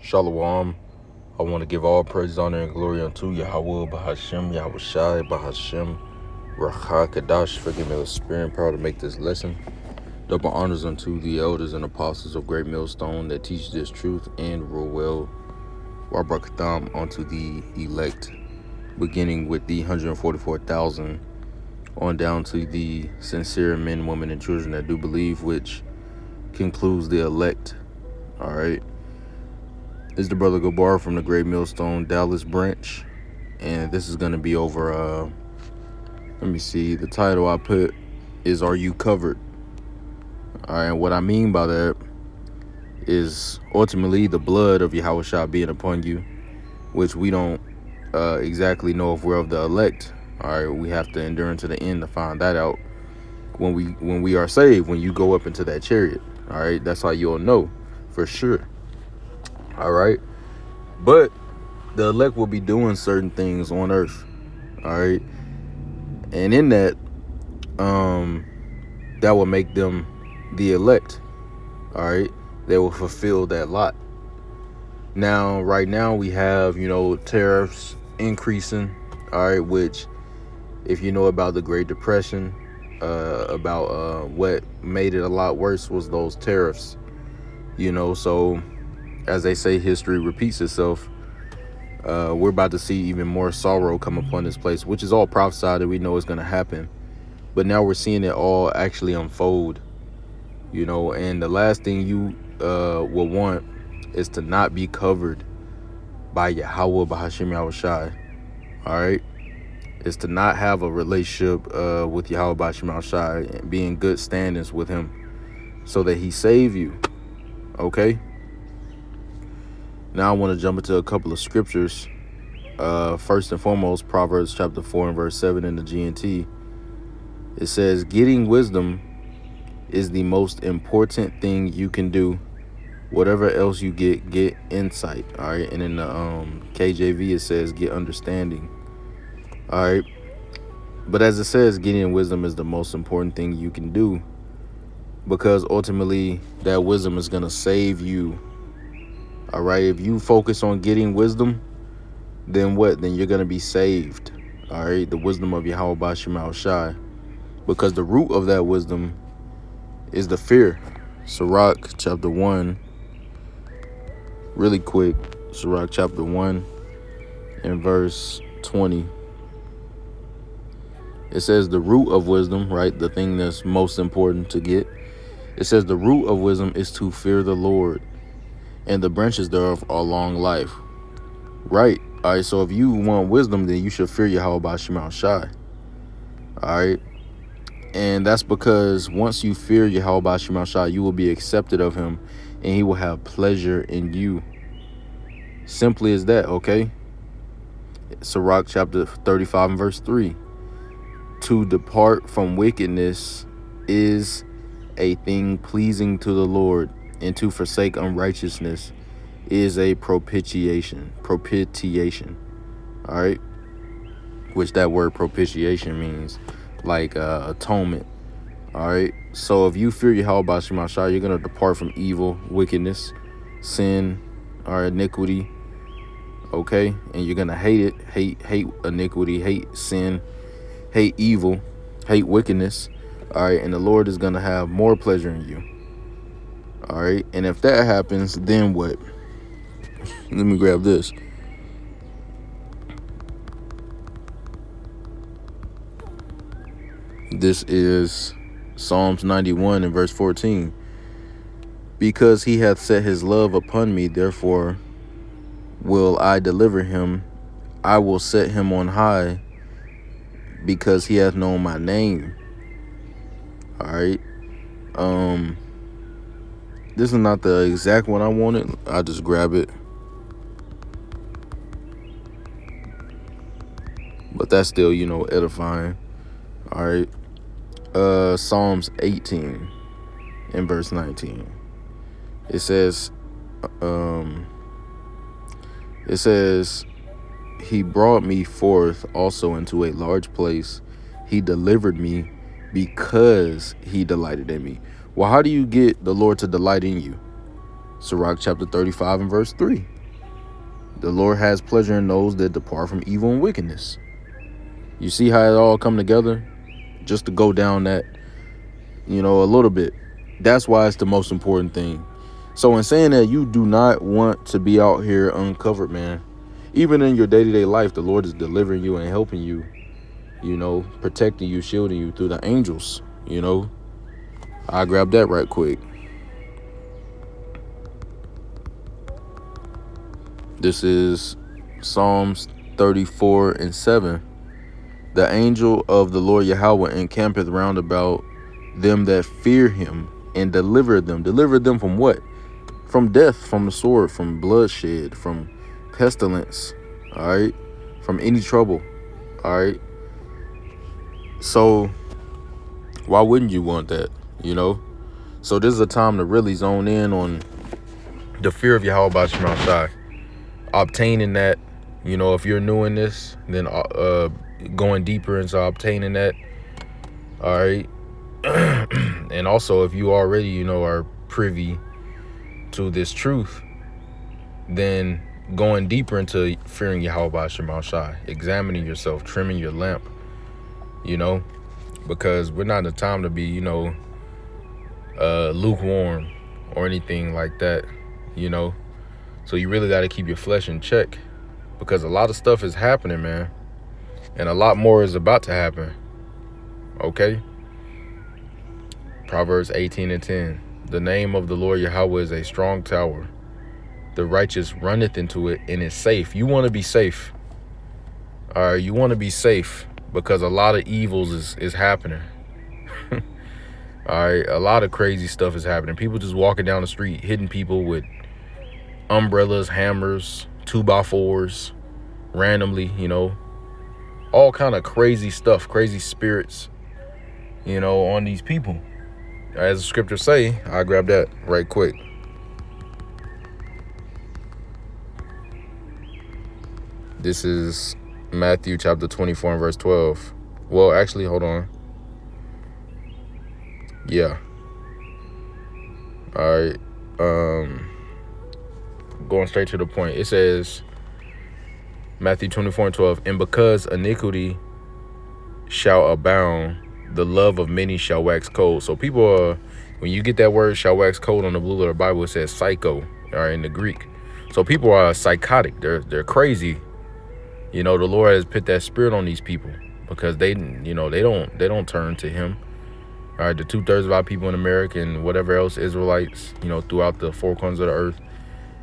Shalom. I want to give all praise, honor, and glory unto Yahweh, Bahashem, Yahweh Shai, Bahashem, Rachah Kadash. Forgive me the spirit and power to make this lesson. Double honors unto the elders and apostles of Great Millstone that teach this truth and rule well. Wabrakatham unto the elect, beginning with the 144,000 on down to the sincere men, women, and children that do believe, which concludes the elect. All right. It's the brother Gabar from the Great Millstone Dallas branch, and this is going to be over, let me see, the title I put is Are You Covered? All right, and what I mean by that is ultimately the blood of Yahweh Shah being upon you, which we don't exactly know if we're of the elect. All right, we have to endure unto the end to find that out when we are saved, when you go up into that chariot. All right, that's how you'll know for sure. All right, but the elect will be doing certain things on earth. All right, and in that, that will make them the elect. All right, they will fulfill that lot. Now, right now we have, tariffs increasing. All right, which, if you know about the Great Depression, about what made it a lot worse was those tariffs. So as they say, history repeats itself. We're about to see even more sorrow come upon this place, which is all prophesied that we know is going to happen. But now we're seeing it all actually unfold, and the last thing you will want is to not be covered by Yahweh, Bahashem, Yahweh Shai. All right? Is to not have a relationship with Yahweh, Bahashem, Yahweh Shai, and be in good standings with him so that he save you. Okay? Now I want to jump into a couple of scriptures. First and foremost, Proverbs chapter 4 and verse 7 in the GNT. It says, getting wisdom is the most important thing you can do. Whatever else you get insight. All right. And in the KJV, it says, get understanding. All right. But as it says, getting wisdom is the most important thing you can do, because ultimately that wisdom is going to save you. All right. If you focus on getting wisdom, then what? Then you're going to be saved. All right. The wisdom of Yahweh Bahashem Shai. Because the root of that wisdom is the fear. Sirach chapter 1. Really quick. Sirach chapter 1 and verse 20. It says the root of wisdom, right? The thing that's most important to get. It says the root of wisdom is to fear the Lord, and the branches thereof are long life. Right. All right. So if you want wisdom, then you should fear Yahweh Bahashem Shai. All right. And that's because once you fear Yahweh Bahashem Shai, you will be accepted of him, and he will have pleasure in you. Simply as that. Okay. Sirach chapter 35 and verse 3. To depart from wickedness is a thing pleasing to the Lord, and to forsake unrighteousness is a propitiation. All right. Which that word propitiation means like atonement. All right. So if you fear Yahweh Bahashem Shai, you're going to depart from evil, wickedness, sin, or iniquity. Okay. And you're going to hate it. Hate iniquity, hate sin, hate evil, hate wickedness. All right. And the Lord is going to have more pleasure in you. All right. And if that happens, then what? Let me grab this. This is Psalms 91 and verse 14. Because he hath set his love upon me, therefore will I deliver him. I will set him on high, because he hath known my name. All right. This is not the exact one I wanted. I'll just grab it. But that's still, edifying. All right. Psalms 18 and verse 19. It says, he brought me forth also into a large place. He delivered me because he delighted in me. Well, how do you get the Lord to delight in you? Sirach chapter 35 and verse 3. The Lord has pleasure in those that depart from evil and wickedness. You see how it all come together? Just to go down that, a little bit. That's why it's the most important thing. So in saying that, you do not want to be out here uncovered, man. Even in your day-to-day life, the Lord is delivering you and helping you, protecting you, shielding you through the angels, I grabbed that right quick. This is Psalms 34:7. The angel of the Lord Yahweh encampeth round about them that fear him and deliver them. Deliver them from what? From death, from the sword, from bloodshed, from pestilence, all right? From any trouble, all right? So why wouldn't you want that, So this is a time to really zone in on the fear of Yahweh Bashim Shai. Obtaining that, if you're new in this, then going deeper into obtaining that, all right? And also, if you already, are privy to this truth, then going deeper into fearing Yahweh Bashim Shai, examining yourself, trimming your lamp, because we're not in a time to be, lukewarm or anything like that, So you really got to keep your flesh in check, because a lot of stuff is happening, man. And a lot more is about to happen. Okay? Proverbs 18:10. The name of the Lord Yahweh is a strong tower. The righteous runneth into it and is safe. You want to be safe. All right, you want to be safe because a lot of evils is happening. All right, a lot of crazy stuff is happening. People just walking down the street, hitting people with umbrellas, hammers, 2x4s, randomly, all kind of crazy stuff, crazy spirits, on these people. As the scriptures say, I'll grab that right quick. This is Matthew chapter 24 and verse 12. Well, actually, hold on. Yeah. All right. Going straight to the point. It says, Matthew 24:12, and because iniquity shall abound, the love of many shall wax cold. So people are, when you get that word shall wax cold on the blue letter Bible, it says psycho, all right, in the Greek. So people are psychotic. They're crazy. The Lord has put that spirit on these people because they don't turn to him. All right, the 2/3 of our people in America and whatever else, Israelites, throughout the four corners of the earth,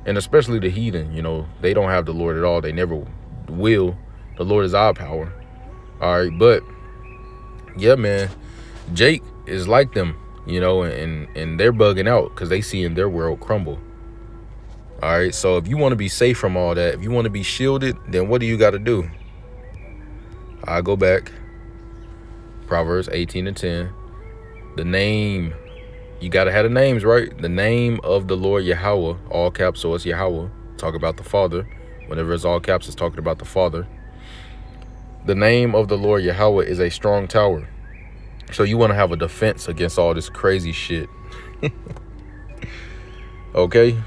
and especially the heathen, they don't have the Lord at all. They never will. The Lord is our power. All right, but yeah, man, Jake is like them, and they're bugging out because they see in their world crumble. All right, so if you want to be safe from all that, if you want to be shielded, then what do you got to do? I go back. Proverbs 18:10. The name, you got to have the names, right? The name of the Lord Yahweh, all caps, so it's Yahweh. Talk about the Father. Whenever it's all caps, it's talking about the Father. The name of the Lord Yahweh is a strong tower. So you want to have a defense against all this crazy shit. Okay?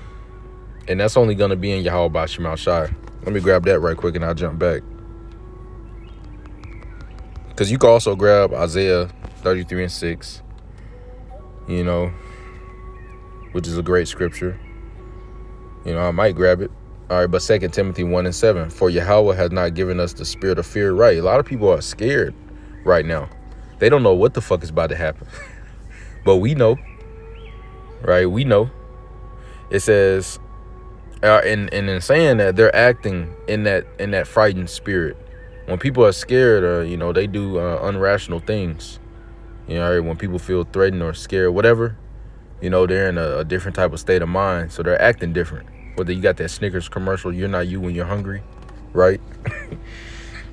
And that's only going to be in Yahweh Bashim Shai. Let me grab that right quick and I'll jump back. Because you can also grab Isaiah 33:6, which is a great scripture. I might grab it. All right, but 2 Timothy 1:7. For Yahweh has not given us the spirit of fear. Right. A lot of people are scared right now. They don't know what the fuck is about to happen. But we know. Right? We know. It says, and in saying that, they're acting in that frightened spirit. When people are scared or, they do unrational things. When people feel threatened or scared, whatever, they're in a different type of state of mind. So they're acting different. Whether you got that Snickers commercial, you're not you when you're hungry, right?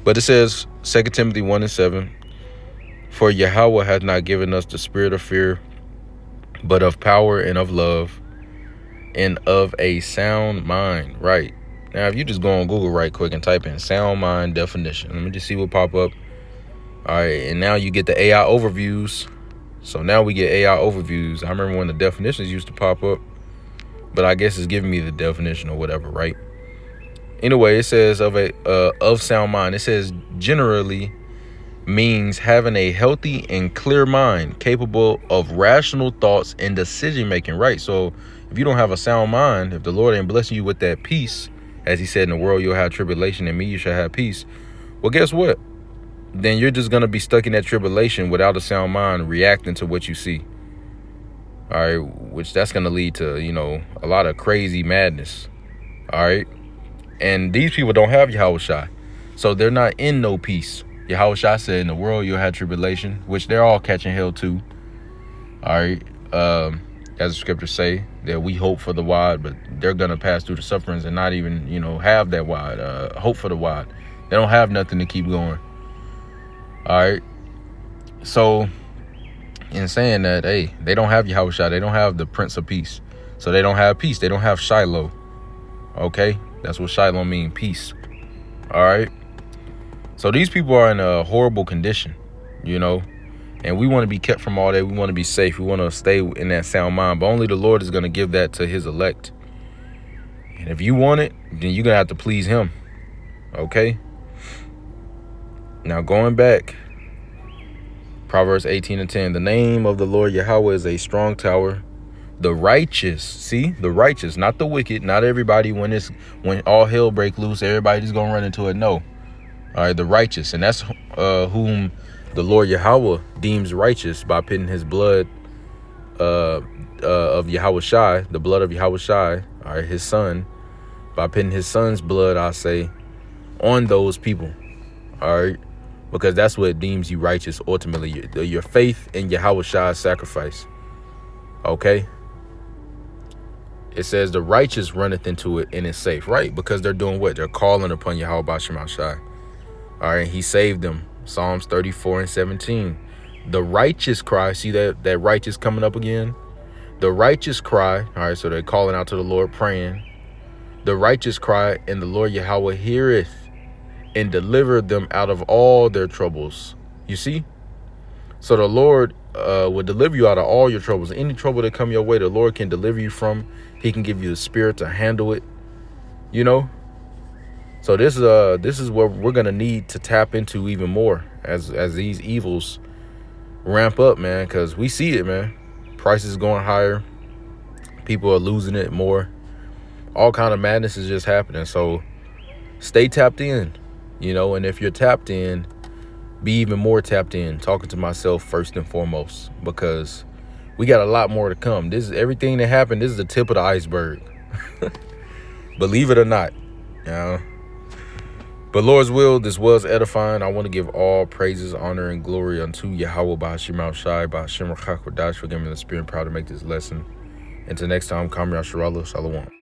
But it says, 2 Timothy 1:7, for Yahweh has not given us the spirit of fear, but of power and of love and of a sound mind, right? Now, if you just go on Google right quick and type in sound mind definition, let me just see what pop up. All right, and now you get the AI overviews. So now we get AI overviews. I remember when the definitions used to pop up, but I guess it's giving me the definition or whatever, right? Anyway, it says of sound mind. It says generally means having a healthy and clear mind, capable of rational thoughts and decision making. Right. So if you don't have a sound mind, if the Lord ain't blessing you with that peace, as he said, in the world you'll have tribulation, and me you shall have peace. Well, guess what? Then you're just gonna be stuck in that tribulation without a sound mind, reacting to what you see. All right, which that's gonna lead to, a lot of crazy madness. All right. And these people don't have Yahushua, so they're not in no peace. Yahushua said, in the world you'll have tribulation, which they're all catching hell too. All right. As the scriptures say, that we hope for the wide, but they're gonna pass through the sufferings and not even, have that wide hope for the wide. They don't have nothing to keep going. All right. So in saying that, hey, they don't have Yahushua, they don't have the Prince of Peace, so they don't have peace. They don't have Shiloh. Okay, that's what Shiloh means, peace. All right. So these people are in a horrible condition, and we want to be kept from all that. We want to be safe. We want to stay in that sound mind, but only the Lord is going to give that to his elect. And if you want it, then you're going to have to please him. Okay. Now going back, Proverbs 18:10, the name of the Lord Yahweh is a strong tower. The righteous, see, the righteous, not the wicked, not everybody. When all hell break loose, everybody's going to run into it. No. All right, the righteous, and that's whom the Lord Yahweh deems righteous by putting his blood of Yahushai, the blood of Yahushai, all right, his son, by putting his son's blood, I say, on those people. All right, because that's what deems you righteous ultimately, your faith in Yahushai's sacrifice. Okay. It says the righteous runneth into it and is safe, right? Because they're doing what? They're calling upon Yahweh B'Shem Shai. All right, he saved them. Psalms 34:17. The righteous cry. See that righteous coming up again? The righteous cry. All right, so they're calling out to the Lord, praying. The righteous cry, and the Lord Yahweh heareth and delivered them out of all their troubles. You see? So the Lord will deliver you out of all your troubles. Any trouble that come your way, the Lord can deliver you from. He can give you the spirit to handle it. So this is what we're gonna need to tap into even more as these evils ramp up, man, because we see it, man. Prices going higher, people are losing it more, all kind of madness is just happening. So stay tapped in, and if you're tapped in, be even more tapped in. Talking to myself first and foremost, because we got a lot more to come. This is everything that happened. This is the tip of the iceberg. Believe it or not, But Lord's will, this was edifying. I want to give all praises, honor, and glory unto Yahweh B'Hashem Shai, B'Hashem Rachak Kodash, for giving me the spirit and power to make this lesson. Until next time, Kam Yasharallah, Shalom.